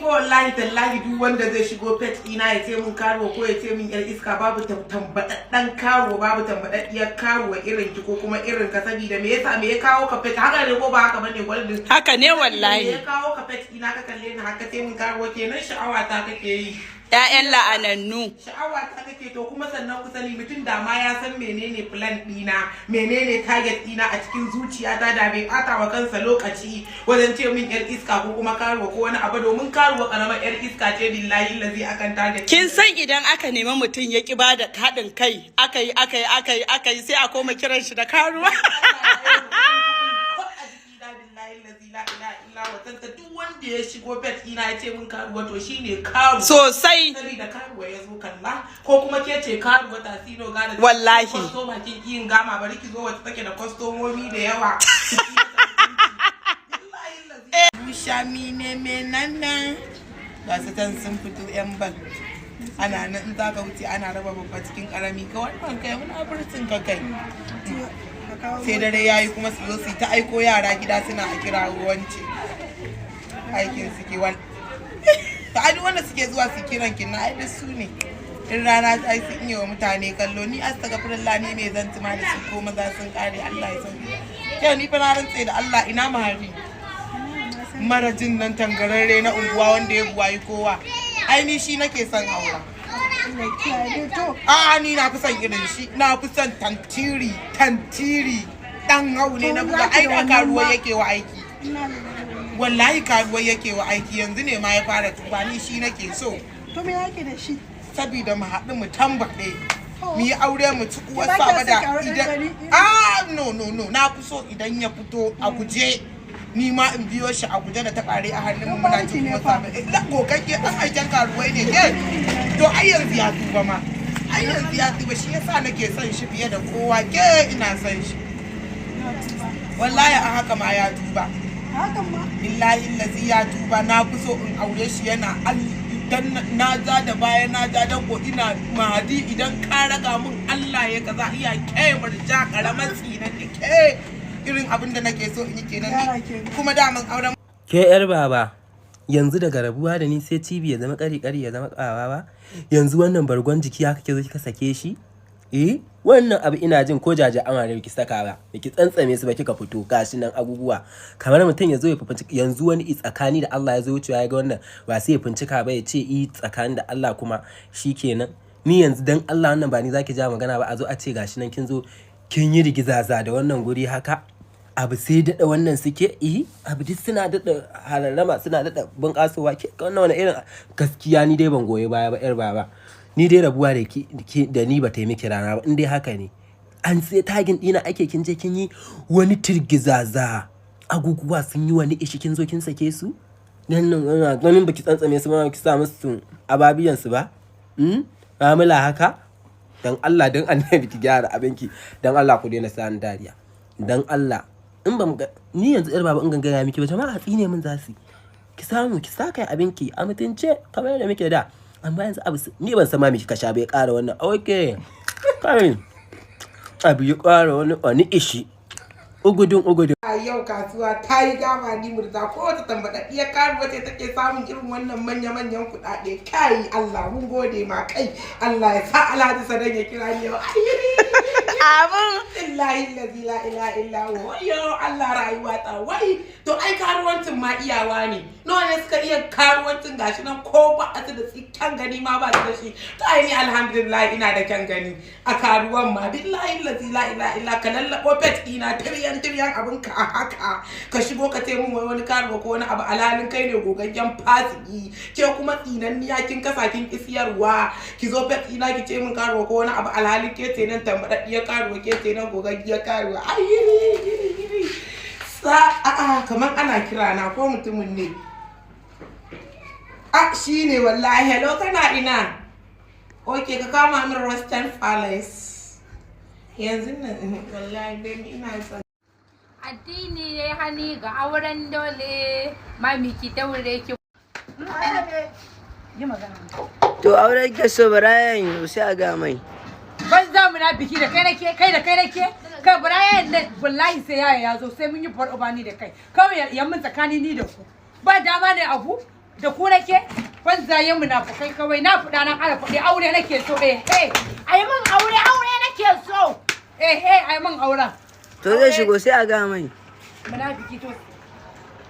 wallahi tallahi duk wanda zai shigo pet ina ya ce mun karuwa ko ya ce min yar iska babu tambadaddan karuwa babu tambadaddiyar karuwa irin ki ko kuma irin ka saboda me yasa me ya kawo ka pet haka ne ko ba haka bane gwaldin haka ne wallahi me ya kawo ka pet ina ka kalle ni haka ce mun karuwa kenan sha'awa ta kake yi ƴaƴan la'anannu sha'awa ta kake to kuma sannan ku sani mutum da ma ya san menene plan dina menene target dina a cikin zuciyata da bai bata wa kansa lokaci wajen ce min yar iska ko kuma karuwa ko wani abu domin karuwa karamar yar iska ce billahi lazi akan target kin san idan aka nemi mutum ya ki bada haɗin kai akai sai a koma kiran shi da karuwa duk wanda ya shigo pet ina ya ce mun karuwa to shine karuwa sosai saboda karuwa ya zo kalla ko kuma ke ce karuwa tasino gane wallahi kwastoma kin yin gama bari ki zo wata take da kwastomomi da yawa shami ne menana ga su tan sun fito yan bal ana nan in zaka wuce ana raba babba cikin karami ka wannan kai mun aburcin ka kai sai dare yayi kuma su zo su ta aiko yara gida suna a kira ruwanci aikin suke wani ta adi wanda suke zuwa su kiran kin na aidi su ne in rana ta yi sun yi wa mutane kallo ni astagfirullah ne mai zan tuma da su ko maza sun kare Allah ya san yau ni fa na rantse da Allah ina mahari marajin nan tangararre na unguwa wanda ya buwayi kowa ai ni shi nake son aura a ni na fi son irin shi na fi son tantiri dan hau ne na buga ai da karuwa yake wa aiki wallahi karuwa yake wa aiki yanzu ne ma ya fara tuba ni shi nake so to me yake da shi saboda mu haɗu mu tambaɗe mu yi aure mu ci uwar saba da idan no na fi so idan ya fito a guje ni ma in biyo shi a guje da ta ƙare a hannun mu muna ci kuma saba la gogagge dan aikin karuwai ne ke to ai yanzu ya tuba ma ai yanzu ya tuba shi yasa nake son shi fiye da kowa ke ina son shi wallahi a haka ma ya tuba hakan ma billahi lazi ya tuba na fi so in aure shi yana idan na ja da baya na ja dan ko ina mahadi idan ka raga mun Allah ya kaza iya ke murja karamar tsinan ke irin abin da nake so in yi kenan kuma daman auren ke yar baba yanzu daga rabuwa da ni sai cibi ya zama kari ya zama kawa ba yanzu wannan bargon jiki haka ke zo kika sake shi wannan abu ina jin ko jaje amare ki saka ba ki tsantsame su ba kika fito gashi nan abubuwa kamar mutum ya zo ya fincika yanzu wani tsakani da Allah ya zo wucewa ya ga wannan ba sai ya fincika ba ya ce tsakani da Allah kuma shikenan ni yanzu dan Allah wannan ba ni zaki ja magana ba a zo a ce gashi nan kin zo kin yi rigizaza da wannan guri haka abu sai daɗa wannan suke abu duk suna daɗa halarrama suna daɗa bunƙasowa ke wannan wani irin gaskiya ni dai ban goyi baya ba yar baba ni dai rabuwa da ni ba ta yi miki rana ba in dai haka ne an sai tagin ɗina ake kin je kin yi wani tirgizaza aguguwa sun yi wani ishi kin zo kin sake su ganin baki tsantsame su ba ki sa musu ababiyan su ba mamula haka dan Allah dan annabi ki gyara abinki dan Allah ku daina sa dariya dan Allah in ba ni yanzu yar baba in gangara miki ba jama'a tsine min zasu ki samu ki saka abinki a mutunce kamar yadda muke da amma yanzu abu ni ban san ma miki kasha bai ƙara wannan okay kai abu ya ƙara wani ishi ugudun a yau kasuwa ta yi gama ni murza ko wata tambadaddiyar karuwa ce take samun irin wannan manya-manyan kuɗaɗe kai Allah mun gode ma kai Allah ya sa Alhaji Sadan ya kira ni yau abun billahi la ilaha illa huwa yo Allah rayuwa ta wai to ai karuwancin ma iyawa ne nawa ne suka iya karuwancin gashi nan ko ba a da kyan gani ma ba da shi to ai ni alhamdulillah ina da kyan gani a karuwan ma billahi la ilaha illa ka lallabo pet ina tiryan abinka a haka ka shigo ka ce mun wani karuwa ko wani abu alalin kai ne gogaggen fasiki ke kuma tsinanniya kin kasa kin kisiyarwa ki zo pet ina ki ce mun karuwa ko wani abu alalin ke ce nan tambadaddiyar karuwa ke ce nan gogaggiyar karuwa ai yiri kamar ana kira na ko mutumin ne shine wallahi hello kana ina okay ka kama min Western Palace yanzu nan wallahi dai ina son addini yayi hani ga auren dole mami ki daure ki yi magana to auren ke so Brian sai a ga mai ban za mu na biki da kai nake kai Brian da wallahi sai yaya yazo sai mun yi farko bani da kai kawai ya mun tsakani ni da ku ba dama ne abu da ku nake banzayen munafukai kawai na fuda na ƙara kuɗi aure nake so ayi min aure nake so ayi min auren To zai shigo sai a ga mai. Munafiki to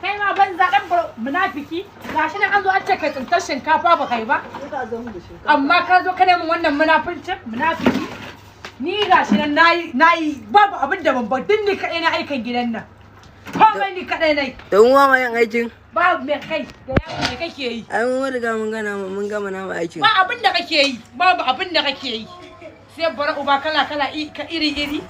kai ma banza dan munafiki gashi nan an zo an ce kai tsintar shinkafa ba kai ba amma ka zo ka nemi wannan munafiki ni gashi nan nayi babu abin da ban ba dinni kadai na aikan gidan nan komai ni kadai nai Da uwa ma yan aikin. babu me kai da yawo me kake yi Ai mun riga mun gama namu aikin. ba abin da kake yi babu abin da kake yi sai bara uba kala iri